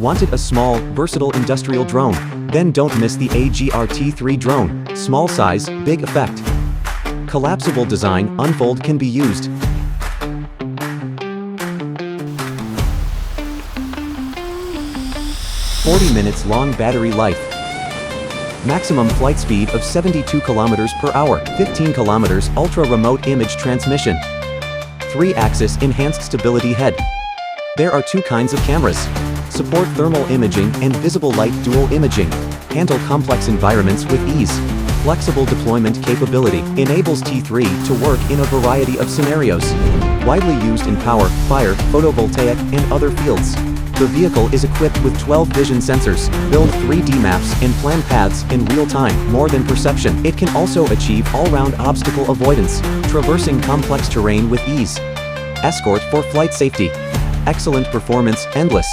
Wanted a small, versatile industrial drone? Then don't miss the AGR-T3 drone. Small size, big effect. Collapsible design, unfold can be used. "40 minutes long battery life. Maximum flight speed of 72 km per hour, 15 km ultra-remote image transmission. 3-axis enhanced stability head. There are 2 kinds of cameras. Support thermal imaging and visible light dual imaging. Handle complex environments with ease. Flexible deployment capability enables T3 to work in a variety of scenarios. Widely used in power, fire, photovoltaic, and other fields. The vehicle is equipped with 12 vision sensors, build 3D maps, and plan paths in real time, more than perception. It can also achieve all-round obstacle avoidance, traversing complex terrain with ease. Escort for flight safety. Excellent performance, endless.